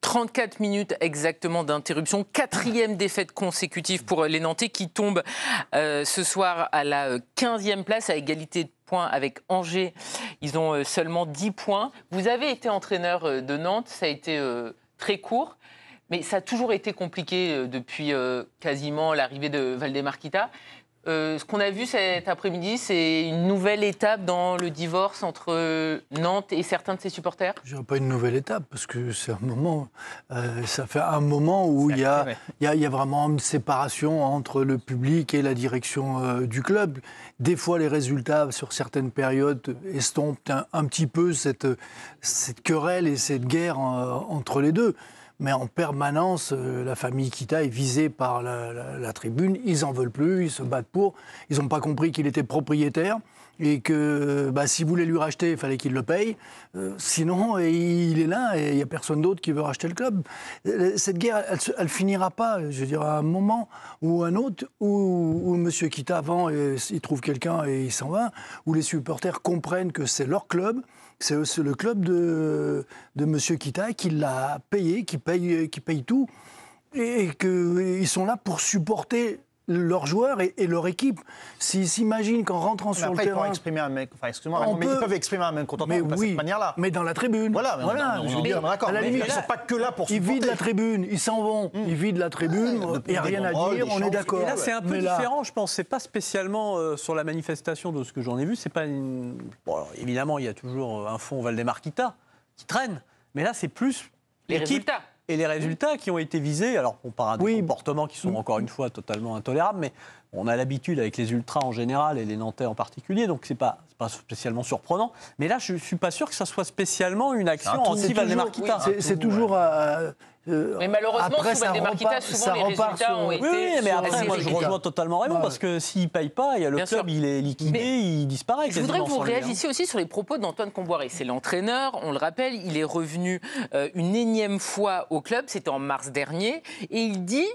34 minutes exactement d'interruption. 4e défaite consécutive pour les Nantais qui tombent ce soir à la 15e place à égalité de points avec Angers. Ils ont seulement 10 points. Vous avez été entraîneur de Nantes, ça a été très court, mais ça a toujours été compliqué depuis quasiment l'arrivée de Valdemar Kita. Ce qu'on a vu cet après-midi, c'est une nouvelle étape dans le divorce entre Nantes et certains de ses supporters. Je dirais pas une nouvelle étape, parce que c'est un moment, ça fait un moment où il y a vraiment une séparation entre le public et la direction du club. Des fois, les résultats sur certaines périodes estompent un petit peu cette querelle et cette guerre entre les deux. Mais en permanence, la famille Kita est visée par la tribune. Ils n'en veulent plus, ils se battent pour. Ils n'ont pas compris qu'il était propriétaire et que s'il voulait lui racheter, il fallait qu'il le paye. Sinon, il est là et il n'y a personne d'autre qui veut racheter le club. Cette guerre, elle ne finira pas. Je veux dire, à un moment ou un autre, où M. Kita vend et il trouve quelqu'un et il s'en va, où les supporters comprennent que c'est leur club. C'est le club de M. Kita qui l'a payé, qui paye tout, et qu'ils sont là pour supporter leurs joueurs et leur équipe. S'ils s'imaginent qu'en rentrant sur le terrain... Ils peuvent exprimer un mécontentement de cette manière-là. Mais dans la tribune. Voilà, je veux dire, d'accord. Mais ils ne sont pas que là pour supporter. Ils vident la tribune, ils s'en vont. Ils vident la tribune, il n'y a rien à dire, on est d'accord. Et là, c'est un peu différent, je pense. C'est pas spécialement sur la manifestation de ce que j'en ai vu. C'est pas une... Bon, alors, évidemment, il y a toujours un fond Valdemar Kita qui traîne. Mais là, c'est plus les résultats. Et les résultats qui ont été visés, alors on parle des comportements qui sont encore une fois totalement intolérables, mais on a l'habitude avec les ultras en général et les Nantais en particulier, donc c'est pas spécialement surprenant. Mais là, je suis pas sûr que ça soit spécialement une action anti-Valdemar Kita. C'est toujours... mais malheureusement, sous Valdemar Kita, souvent les résultats ont été... Oui, mais après, moi, je rejoins totalement Raymond, parce que s'il ne paye pas, le club, il est liquidé, il disparaît. Je voudrais que vous réagissiez aussi sur les propos d'Antoine Comboiré. C'est l'entraîneur, on le rappelle, il est revenu une énième fois au club, c'était en mars dernier, et il dit...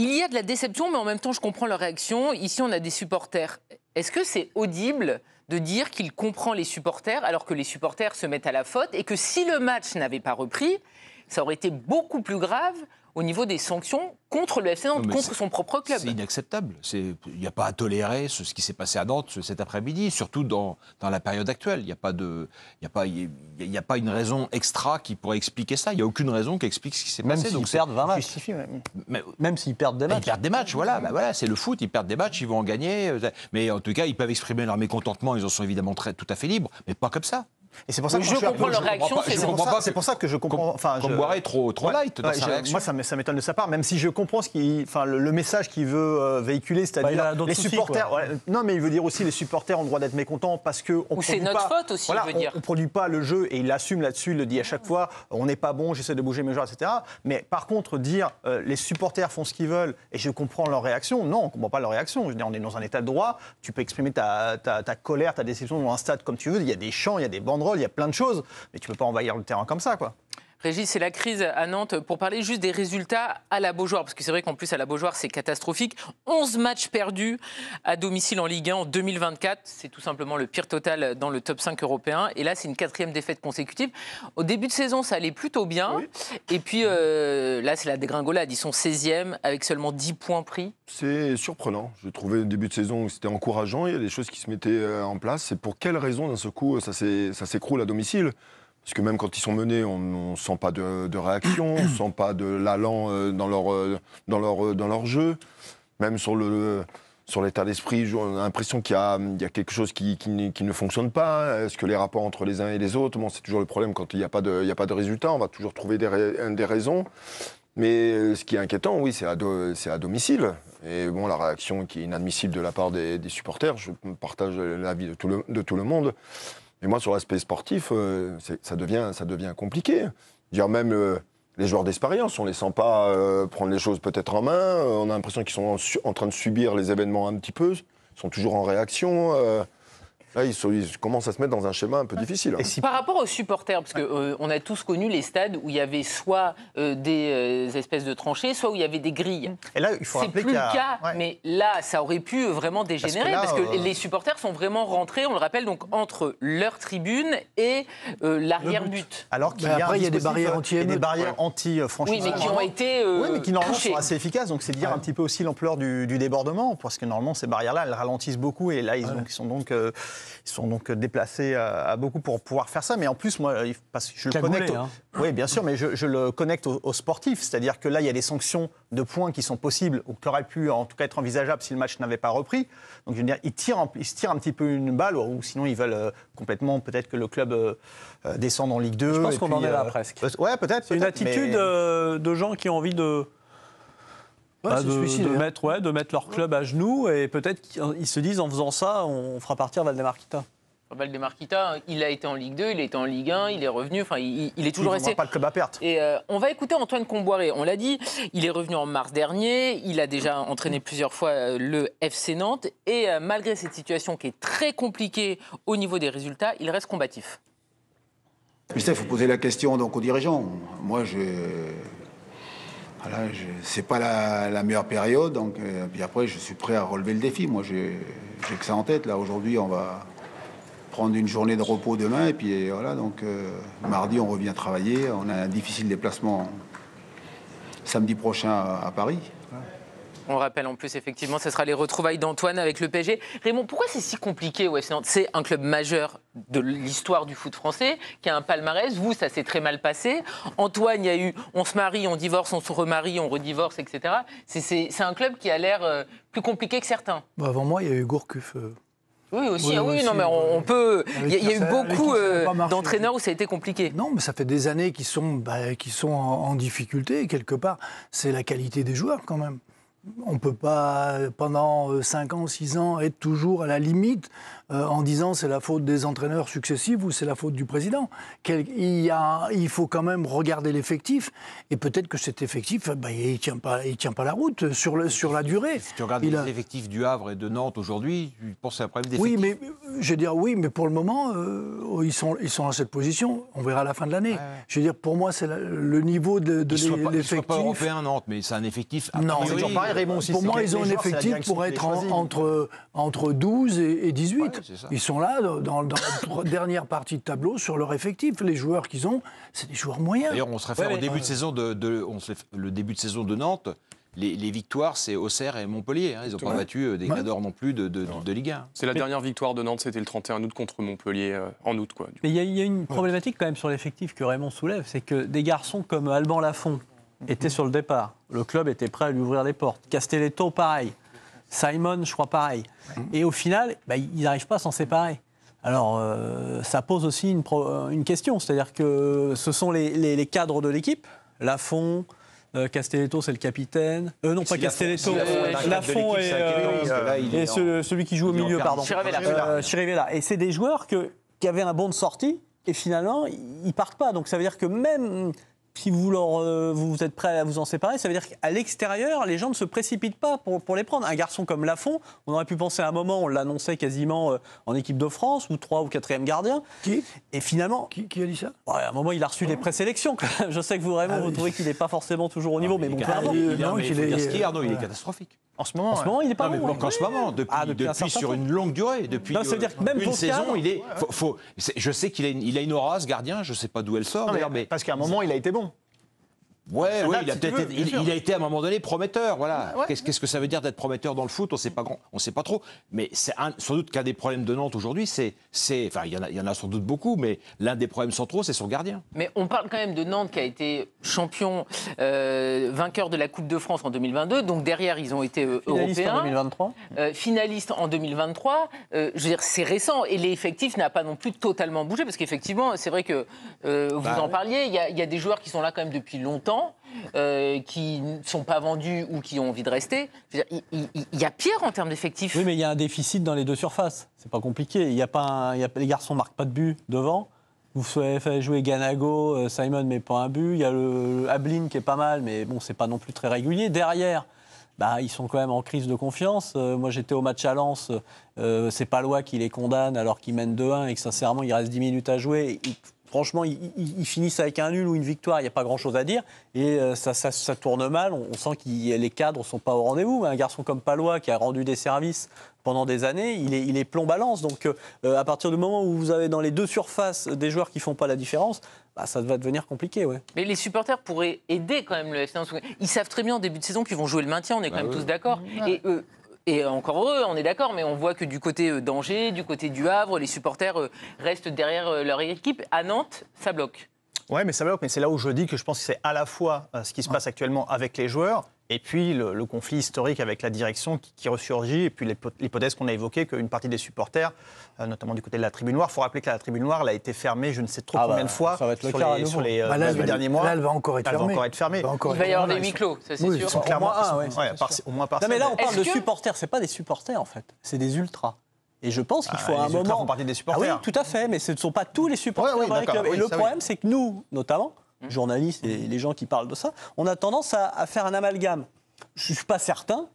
Il y a de la déception, mais en même temps, je comprends leur réaction. Ici, on a des supporters. Est-ce que c'est audible de dire qu'il comprend les supporters alors que les supporters se mettent à la faute et que si le match n'avait pas repris, ça aurait été beaucoup plus grave au niveau des sanctions contre le FC Nantes, contre son propre club. C'est inacceptable. Il n'y a pas à tolérer ce qui s'est passé à Nantes cet après-midi, surtout dans la période actuelle. Il n'y a pas une raison extra qui pourrait expliquer ça. Il n'y a aucune raison qui explique ce qui s'est passé. Même s'ils perdent 20 matchs. Même s'ils perdent des matchs. Ils perdent des matchs, voilà, c'est le foot, ils perdent des matchs, ils vont en gagner. Mais en tout cas, ils peuvent exprimer leur mécontentement, ils en sont évidemment tout à fait libres, mais pas comme ça. Et c'est pour ça que je comprends leur réaction. C'est pour ça que je comprends. Comboiré est trop light dans sa réaction. Moi, ça m'étonne de sa part, même si je comprends le message qu'il veut véhiculer, c'est-à-dire les supporters. Non, mais il veut dire aussi les supporters ont le droit d'être mécontents parce que c'est notre faute aussi. Voilà, on produit pas le jeu et il l'assume là-dessus, il le dit à chaque fois. On n'est pas bon, j'essaie de bouger mes joueurs, etc. Mais par contre, dire les supporters font ce qu'ils veulent et je comprends leur réaction. Non, on comprend pas leur réaction. Je veux dire, on est dans un état de droit. Tu peux exprimer ta colère, ta déception dans un stade comme tu veux. Il y a des chants, il y a des banderoles, il y a plein de choses, mais tu peux pas envahir le terrain comme ça, quoi. Régis, c'est la crise à Nantes. Pour parler juste des résultats à la Beaujoire, parce que c'est vrai qu'en plus à la Beaujoire, c'est catastrophique. 11 matchs perdus à domicile en Ligue 1 en 2024. C'est tout simplement le pire total dans le top 5 européen. Et là, c'est une 4e défaite consécutive. Au début de saison, ça allait plutôt bien. Oui. Et puis là, c'est la dégringolade. Ils sont 16e avec seulement 10 points pris. C'est surprenant. Je trouvais le début de saison où c'était encourageant. Il y a des choses qui se mettaient en place. C'est pour quelle raison, d'un seul coup, ça s'écroule à domicile ? Parce que même quand ils sont menés, on ne sent pas de réaction, on ne sent pas de l'allant dans leur jeu. Même sur l'état d'esprit, j'ai l'impression qu'il y a quelque chose qui ne fonctionne pas. Est-ce que les rapports entre les uns et les autres, c'est toujours le problème quand il n'y a pas de résultat, on va toujours trouver des raisons. Mais ce qui est inquiétant, oui, c'est à domicile. Et bon, la réaction qui est inadmissible de la part des supporters, je partage l'avis de tout le monde. Et moi, sur l'aspect sportif, ça devient compliqué. Dire même les joueurs d'expérience, on ne les sent pas prendre les choses peut-être en main. On a l'impression qu'ils sont en train de subir les événements un petit peu. Ils sont toujours en réaction. Là, ils commencent à se mettre dans un schéma un peu difficile. Par rapport aux supporters, parce qu'on a tous connu les stades où il y avait soit des espèces de tranchées, soit où il y avait des grilles. Et là, il faut c'est plus le cas, mais là, ça aurait pu vraiment dégénérer, parce que les supporters sont vraiment rentrés, on le rappelle, donc entre leur tribune et l'arrière-but. Alors après, il y a des barrières anti-émeutes. Des barrières anti-franchissement. Oui, mais qui ont été mais qui normalement touchées. sont assez efficaces. Donc c'est dire un petit peu aussi l'ampleur du débordement, parce que normalement ces barrières-là, elles ralentissent beaucoup, et là ils sont donc déplacés à beaucoup pour pouvoir faire ça. Mais en plus, moi, parce que je le connecte. Oui, bien sûr, mais je le connecte aux sportifs, c'est-à-dire que là, il y a des sanctions de points qui sont possibles ou qui auraient pu en tout cas être envisageables si le match n'avait pas repris. Donc je veux dire, ils se tirent un petit peu une balle, ou sinon ils veulent complètement peut-être que le club descende en Ligue 2. Je pense qu'on en est là presque. Ouais, peut-être. C'est une attitude de gens qui ont envie de mettre leur club à genoux, et peut-être qu'ils se disent en faisant ça, on fera partir Valdemar Kita. Valdemar Kita, il a été en Ligue 2, il a été en Ligue 1, il est revenu, enfin il est toujours resté. Pas le club à perte. Et on va écouter Antoine Comboiré. On l'a dit, il est revenu en mars dernier, il a déjà entraîné plusieurs fois le FC Nantes, et malgré cette situation qui est très compliquée au niveau des résultats, il reste combatif. Mais ça, il faut poser la question donc aux dirigeants. Moi, c'est pas la meilleure période, donc puis après, je suis prêt à relever le défi. Moi, j'ai que ça en tête. Là, aujourd'hui, on va prendre une journée de repos demain, et puis voilà. Donc mardi, on revient travailler. On a un difficile déplacement samedi prochain à Paris. On rappelle en plus, effectivement, ce sera les retrouvailles d'Antoine avec le PSG. Raymond, pourquoi c'est si compliqué au FC Nantes ? C'est un club majeur de l'histoire du foot français, qui a un palmarès. Vous, ça s'est très mal passé. Antoine, il y a eu on se marie, on divorce, on se remarie, on redivorce, etc. C'est un club qui a l'air plus compliqué que certains. Avant moi, il y a eu Gourcuff. Oui, aussi. Non, mais on peut. Il y a eu beaucoup d'entraîneurs où ça a été compliqué. Non, mais ça fait des années qu'ils sont en difficulté, quelque part. C'est la qualité des joueurs, quand même. On ne peut pas, pendant 5 ans, 6 ans, être toujours à la limite en disant c'est la faute des entraîneurs successifs ou c'est la faute du président. Il faut quand même regarder l'effectif, et peut-être que cet effectif, il tient pas la route sur la durée. Si tu regardes les effectifs du Havre et de Nantes aujourd'hui, tu penses que c'est un problème d'effectif ? Mais pour le moment, ils sont dans cette position. On verra à la fin de l'année. Ouais. Je veux dire, pour moi, c'est le niveau de l'effectif. Ils ne sont pas européens, Nantes, mais c'est un effectif. Non, c'est toujours pareil, Raymond aussi. Pour moi, ils ont un effectif pour être entre 12 et 18. Ouais, ils sont là, dans la dernière partie de tableau, sur leur effectif. Les joueurs qu'ils ont, c'est des joueurs moyens. D'ailleurs, on se réfère au début de saison le début de saison de Nantes. Les victoires, c'est Auxerre et Montpellier. Ils n'ont pas battu des cadors non plus de Ligue 1. C'est la dernière victoire de Nantes, c'était le 31 août contre Montpellier, en août. Mais il y a une problématique quand même sur l'effectif que Raymond soulève, c'est que des garçons comme Alban Lafont étaient sur le départ. Le club était prêt à lui ouvrir les portes. Castelletto, pareil. Simon, je crois, pareil. Et au final, ils n'arrivent pas à s'en séparer. Alors, ça pose aussi une question. C'est-à-dire que ce sont les cadres de l'équipe. Lafont, Castelletto, c'est le capitaine. Non, pas Castelletto. Lafont et celui qui joue au milieu, pardon. Chirivella. Et c'est des joueurs qui avaient un bon de sortie, et finalement, ils partent pas. Donc ça veut dire que même si vous êtes prêt à vous en séparer, ça veut dire qu'à l'extérieur, les gens ne se précipitent pas pour les prendre. Un garçon comme Lafont, on aurait pu penser à un moment, on l'annonçait quasiment en équipe de France, ou 3e ou 4e gardien. Qui ? Et finalement... Qui a dit ça ? À un moment, il a reçu les présélections. Je sais que vous, Raymond, vous trouvez qu'il n'est pas forcément toujours au niveau, mais bon, clairement... Il est catastrophique. En ce moment, il n'est pas bon. En ce moment, depuis sur une longue durée, depuis une saison, il est. Je sais qu'il a une aura, ce gardien. Je ne sais pas d'où elle sort. Mais parce qu'à un moment, il a été bon. Ouais, il a été à un moment donné prometteur. Voilà. Ouais. Qu'est-ce que ça veut dire d'être prometteur dans le foot ? On ne sait pas trop. Mais c'est sans doute qu'un des problèmes de Nantes aujourd'hui, enfin, il y en a sans doute beaucoup, mais l'un des problèmes centraux, c'est son gardien. Mais on parle quand même de Nantes qui a été champion, vainqueur de la Coupe de France en 2022. Donc derrière, ils ont été finaliste européens. En 2023. Finaliste en 2023. Je veux dire, c'est récent et l'effectif n'a pas non plus totalement bougé parce qu'effectivement, c'est vrai que vous en parliez. Il y a des joueurs qui sont là quand même depuis longtemps. Qui ne sont pas vendus ou qui ont envie de rester. Il y a pire en termes d'effectifs. Oui, mais il y a un déficit dans les deux surfaces. C'est pas compliqué. Les garçons ne marquent pas de but devant. Vous faites jouer Ganago, Simon met pas un but. Il y a le Ablin qui est pas mal, mais bon, c'est pas non plus très régulier. Derrière, ils sont quand même en crise de confiance. Moi, j'étais au match à Lens, c'est Palois qui les condamne alors qu'ils mènent 2-1 et que sincèrement, il reste 10 minutes à jouer. Franchement, ils finissent avec un nul ou une victoire, il n'y a pas grand-chose à dire. Et ça tourne mal, on sent que les cadres ne sont pas au rendez-vous. Un garçon comme Palois qui a rendu des services pendant des années, il est plomb-balance. Donc à partir du moment où vous avez dans les deux surfaces des joueurs qui ne font pas la différence, ça va devenir compliqué. Ouais. Mais les supporters pourraient aider quand même le FC Nantes. Ils savent très bien en début de saison qu'ils vont jouer le maintien, on est quand même tous d'accord. Et encore heureux, on est d'accord, mais on voit que du côté d'Angers, du côté du Havre, les supporters restent derrière leur équipe. À Nantes, ça bloque. Oui, mais ça bloque. Mais c'est là où je dis que je pense que c'est à la fois ce qui se passe actuellement avec les joueurs et puis le conflit historique avec la direction qui ressurgit, et puis l'hypothèse qu'on a évoquée qu'une partie des supporters, notamment du côté de la Tribune Noire, il faut rappeler que la Tribune Noire elle a été fermée je ne sais trop combien de fois ça va être le sur cas les 18 derniers mois. Là, elle va encore être fermée. Il va y avoir des huis clos, ça c'est sûr. Clairement, au moins partiel. Mais là, on parle de supporters, c'est pas des supporters en fait, c'est des ultras. Et je pense qu'il faut à un moment... Les ultras font partie des supporters. Oui, tout à fait, mais ce ne sont pas tous les supporters dans les clubs. Et le problème, c'est que nous, notamment, journalistes et les gens qui parlent de ça, on a tendance à faire un amalgame. Je ne suis pas certain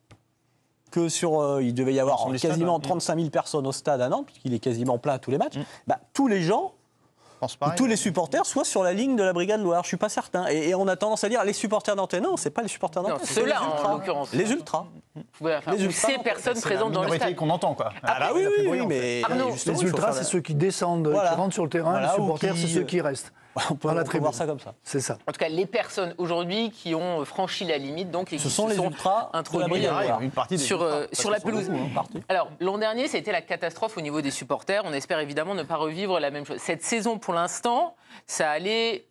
que il devait y avoir quasiment 35 000 personnes au stade à Nantes, puisqu'il est quasiment plein à tous les matchs. Tous les gens, tous les supporters soient sur la ligne de la Brigade Loire. Je ne suis pas certain. Et on a tendance à dire les supporters nantais. Non, ce n'est pas les supporters nantais. Ceux-là, en l'occurrence. Les ultras. Ces personnes présentes dans le stade. qu'on entend, quoi. Oui, mais les ultras, c'est ceux qui descendent, qui rentrent sur le terrain. Les supporters, c'est ceux qui restent. On peut voir ça comme ça. C'est ça. En tout cas, les personnes aujourd'hui qui ont franchi la limite, donc, et qui ce sont les ultras introduits sur la pelouse. Alors, l'an dernier, ça a été la catastrophe au niveau des supporters. On espère évidemment ne pas revivre la même chose. Cette saison, pour l'instant, ça allait...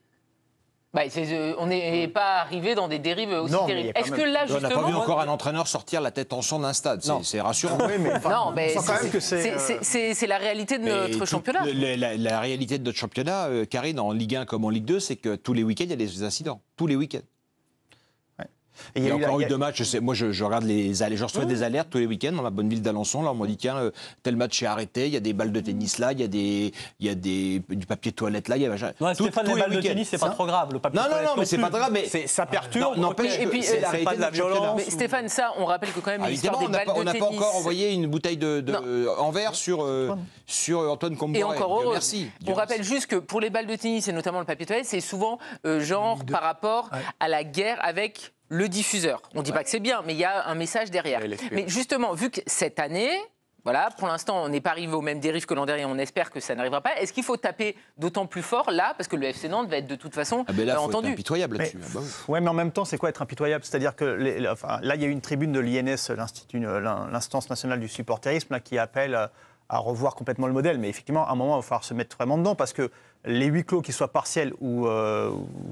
on n'est pas arrivé dans des dérives aussi terribles. Est-ce que là, justement... On n'a pas vu encore un entraîneur sortir la tête en son d'un stade. C'est rassurant. C'est la réalité de notre championnat. La réalité de notre championnat, Karine, en Ligue 1 comme en Ligue 2, c'est que tous les week-ends, il y a des incidents. Tous les week-ends. Il y a encore eu 2 matchs. Moi, je regarde je reçois des alertes tous les week-ends dans ma bonne ville d'Alençon. Là, on m'a dit tiens, tel match est arrêté. Il y a des balles de tennis là. Il y a du papier de toilette là. Stéphane, les balles de tennis, c'est pas trop grave. Le papier de toilette, mais c'est pas grave. Mais ça perturbe. Et puis, c'est pas de la violence. Mais Stéphane, ça, on rappelle que quand même l'histoire des balles de tennis. On n'a pas encore envoyé une bouteille en verre sur Antoine Comboiré. Et encore heureux. Merci. On rappelle juste que pour les balles de tennis et notamment le papier de toilette, c'est souvent par rapport à la guerre avec le diffuseur. On ne dit pas que c'est bien, mais il y a un message derrière. Mais justement, vu que cette année, pour l'instant, on n'est pas arrivé aux mêmes dérives que l'an dernier, on espère que ça n'arrivera pas. Est-ce qu'il faut taper d'autant plus fort là, parce que le FC Nantes va être de toute façon entendu. Être impitoyable là-dessus. Mais en même temps, c'est quoi être impitoyable ? C'est-à-dire que là, il y a eu une tribune de l'INS, l'Instance nationale du supporterisme, qui appelle à revoir complètement le modèle. Mais effectivement, à un moment, il va falloir se mettre vraiment dedans, parce que les huis clos, qu'ils soient partiels ou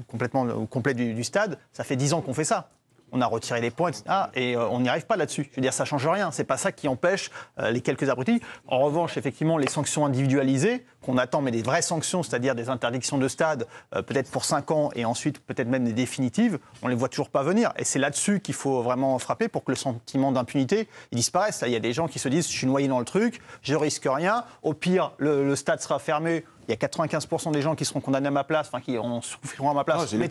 complets du stade, ça fait 10 ans qu'on fait ça. On a retiré des points, etc. Et on n'y arrive pas là-dessus. Je veux dire, ça ne change rien. Ce n'est pas ça qui empêche les quelques abrutis. En revanche, effectivement, les sanctions individualisées qu'on attend, mais des vraies sanctions, c'est-à-dire des interdictions de stade, peut-être pour 5 ans, et ensuite peut-être même des définitives, on ne les voit toujours pas venir. Et c'est là-dessus qu'il faut vraiment frapper pour que le sentiment d'impunité disparaisse. Là, il y a des gens qui se disent « je suis noyé dans le truc, je ne risque rien, au pire, le stade sera fermé ». Il y a 95% des gens qui seront condamnés à ma place, qui souffriront à ma place. Mais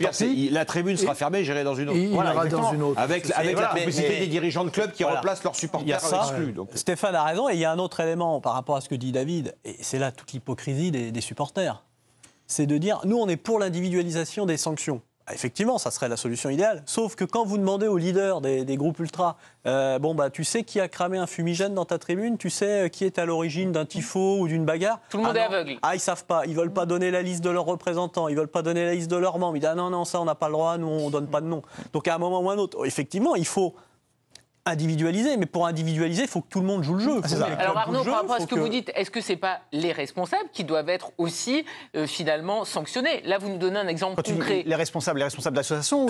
la tribune sera fermée, j'irai dans une autre. Il ira dans une autre. Avec la publicité des dirigeants de club qui replacent leurs supporters exclus. Stéphane a raison, et il y a un autre élément par rapport à ce que dit David, et c'est là toute l'hypocrisie des supporters. C'est de dire, nous on est pour l'individualisation des sanctions. Effectivement, ça serait la solution idéale. Sauf que quand vous demandez aux leaders des groupes ultras, tu sais qui a cramé un fumigène dans ta tribune, tu sais qui est à l'origine d'un tifo ou d'une bagarre. Tout le monde est aveugle. Ils savent pas. Ils veulent pas donner la liste de leurs représentants. Ils veulent pas donner la liste de leurs membres. Ils disent non, ça on n'a pas le droit. Nous on donne pas de nom. Donc à un moment ou à un autre, effectivement, il faut individualiser, mais pour individualiser, il faut que tout le monde joue le jeu. Alors Arnaud, par rapport à ce que vous dites, est-ce que c'est pas les responsables qui doivent être aussi finalement sanctionnés ? Là, vous nous donnez un exemple concret. Les responsables d'association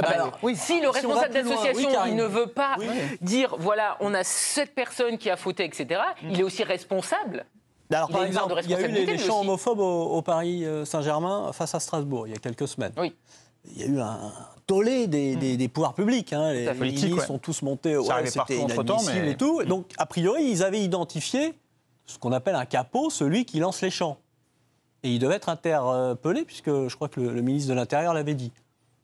Si le responsable d'association il ne veut pas dire voilà, on a cette personne qui a fauté, etc., il est aussi responsable. Alors, par exemple, il y a eu les chants homophobes au Paris Saint-Germain face à Strasbourg il y a quelques semaines. Oui. Il y a eu un tollé des pouvoirs publics. Les ministres sont tous montés. C'était inadmissible et tout. Donc, a priori, ils avaient identifié ce qu'on appelle un capot, celui qui lance les chants. Et il devait être interpellé, puisque je crois que le ministre de l'Intérieur l'avait dit.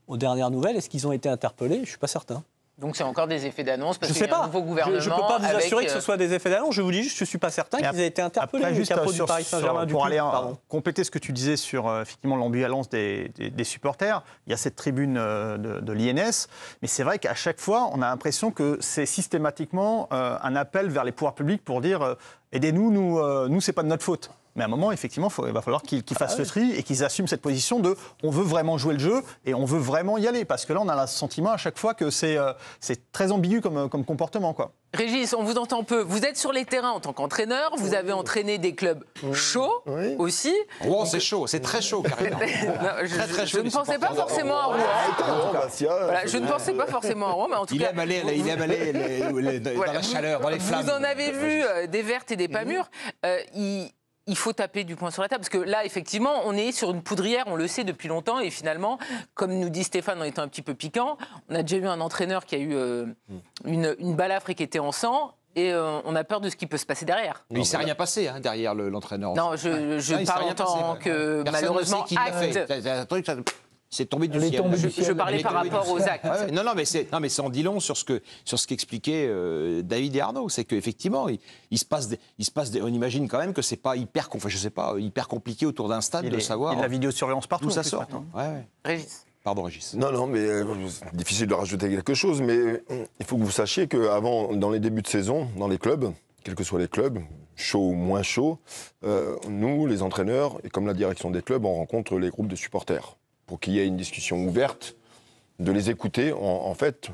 Aux dernières nouvelles, est-ce qu'ils ont été interpellés ? Je ne suis pas certain. Donc c'est encore des effets d'annonce parce Je qu'il sais y a un pas. nouveau gouvernement. Je ne peux pas vous avec, assurer que ce soit des effets d'annonce. Je vous dis juste, je ne suis pas certain qu'ils aient été interpellés. Après, juste du Paris Saint-Germain, pour aller compléter ce que tu disais sur effectivement l'ambivalence des supporters, il y a cette tribune de l'INS, mais c'est vrai qu'à chaque fois, on a l'impression que c'est systématiquement un appel vers les pouvoirs publics pour dire aidez-nous, nous c'est pas de notre faute. Mais à un moment, effectivement, il va falloir qu'ils fassent le tri et qu'ils assument cette position de on veut vraiment jouer le jeu et on veut vraiment y aller. Parce que là, on a le sentiment à chaque fois que c'est très ambigu comme comportement, quoi. Régis, on vous entend peu. Vous êtes sur les terrains en tant qu'entraîneur. Vous avez entraîné des clubs chauds aussi. Rouen, c'est chaud, c'est très chaud, carrément. Je ne pensais pas forcément à Rouen. Voilà, je ne pensais pas forcément à Rouen, mais en tout cas... Il aime aller dans la chaleur, dans les flammes. Vous en avez vu des vertes et des pas mûres. Il faut taper du poing sur la table, parce que là, effectivement, on est sur une poudrière, on le sait depuis longtemps, et finalement, comme nous dit Stéphane en étant un petit peu piquant, on a déjà eu un entraîneur qui a eu une balafre et qui était en sang, et on a peur de ce qui peut se passer derrière. Mais il ne s'est rien passé derrière l'entraîneur. Non, je parle en tant que, malheureusement, acte. C'est tombé du ciel. Je parlais par rapport aux actes. Ouais, non, mais c'est en dit long sur ce qu'expliquaient David et Arnaud. C'est qu'effectivement, il se passe on imagine quand même que c'est pas hyper compliqué autour d'un stade de savoir. Il y a de la vidéosurveillance partout. Où ça sort. Régis. Pardon, Régis. Non, mais c'est difficile de rajouter quelque chose, mais il faut que vous sachiez qu'avant, dans les débuts de saison, dans les clubs, quels que soient les clubs, chauds ou moins chauds, nous, les entraîneurs, et comme la direction des clubs, on rencontre les groupes de supporters pour qu'il y ait une discussion ouverte, de les écouter, en fait,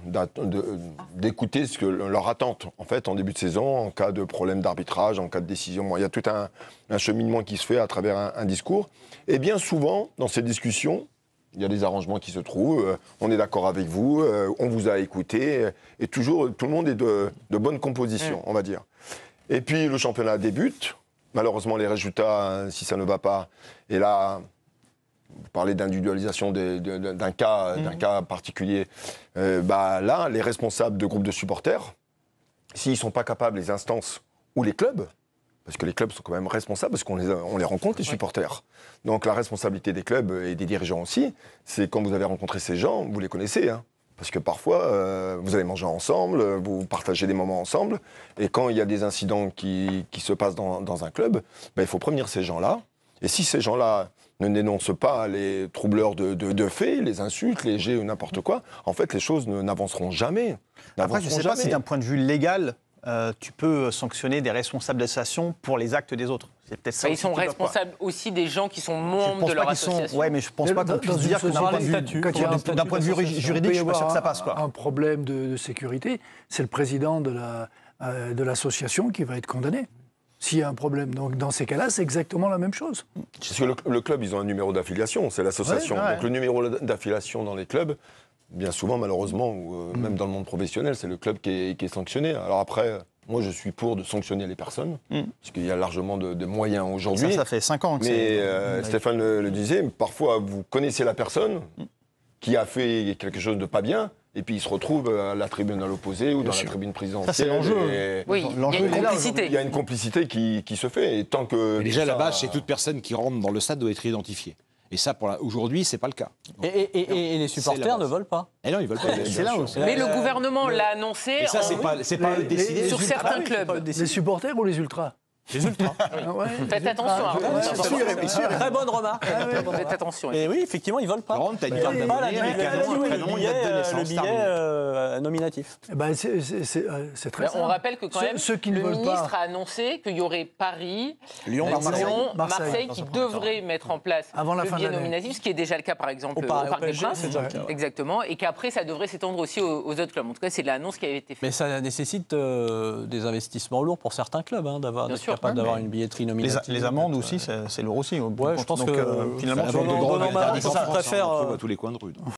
d'écouter ce que leur attente, en fait, en début de saison, en cas de problème d'arbitrage, en cas de décision. Bon, il y a tout un cheminement qui se fait à travers un discours. Et bien souvent, dans ces discussions, il y a des arrangements qui se trouvent, on est d'accord avec vous, on vous a écouté, et toujours, tout le monde est de bonne composition, on va dire. Et puis, le championnat débute. Malheureusement, les résultats, si ça ne va pas, et là... Vous parlez d'individualisation d'un cas particulier. Là, les responsables de groupes de supporters, s'ils ne sont pas capables, les instances ou les clubs, parce que les clubs sont quand même responsables, parce qu'on les rencontre, les supporters. Donc la responsabilité des clubs et des dirigeants aussi, c'est quand vous avez rencontré ces gens, vous les connaissez. Hein, parce que parfois, vous allez manger ensemble, vous partagez des moments ensemble, et quand il y a des incidents qui se passent dans un club, il faut prévenir ces gens-là. Et si ces gens-là ne dénoncent pas les troubleurs de faits, les insultes, les jets ou n'importe quoi, en fait, les choses n'avanceront jamais. Après, je ne sais pas si d'un point de vue légal, tu peux sanctionner des responsables d'association pour les actes des autres. C'est peut-être ça. Ils sont responsables aussi des gens qui sont membres de leur association. Oui, mais je ne pense pas qu'on puisse dire que d'un point de vue juridique, je ne suis pas sûr que ça passe. Un problème de sécurité, c'est le président de l'association qui va être condamné. S'il y a un problème. Donc, dans ces cas-là, c'est exactement la même chose. Parce que le club, ils ont un numéro d'affiliation, c'est l'association. Ouais. Donc, le numéro d'affiliation dans les clubs, bien souvent, malheureusement, ou même dans le monde professionnel, c'est le club qui est sanctionné. Alors après, moi, je suis pour de sanctionner les personnes, parce qu'il y a largement de moyens aujourd'hui. Ça fait 5 ans que mais Stéphane le disait, parfois, vous connaissez la personne qui a fait quelque chose de pas bien, et puis il se retrouve à la tribune à l'opposé ou dans la tribune présidentielle. Ça, c'est l'enjeu. Oui, il y a une complicité. Il y a une complicité qui se fait. Et tant que déjà, la base, c'est que toute personne qui rentre dans le stade doit être identifiée. Et ça, aujourd'hui, ce n'est pas le cas. Donc, et les supporters ne veulent pas. Et non, ils veulent pas. C'est là où. Mais le gouvernement l'a annoncé. Et ça, c'est pas décidé sur certains clubs. Les supporters ou les ultras? Les ultras. Faites attention. Très bonne remarque. Faites attention. Et oui, effectivement, ils ne veulent pas. Tu as une Ils carte veulent pas d'abonné avec un nom, un prénom, une date de naissance. le billet nominatif. C'est très simple. On rappelle que quand même, ceux qui ne le veulent ministre pas... a annoncé qu'il y aurait Paris, Lyon, Marseille qui devraient mettre en place avant la le fin billet de l'année. nominatif, ce qui est déjà le cas par exemple au Parc des Princes. Exactement. Et qu'après, ça devrait s'étendre aussi aux autres clubs. En tout cas, c'est l'annonce qui avait été faite. Mais ça nécessite des investissements lourds pour certains clubs, d'être capable d'avoir une billetterie nominative. Les amendes aussi, c'est lourd aussi. Ouais, je pense que finalement, On on préfère trouve à tous les coins de rue.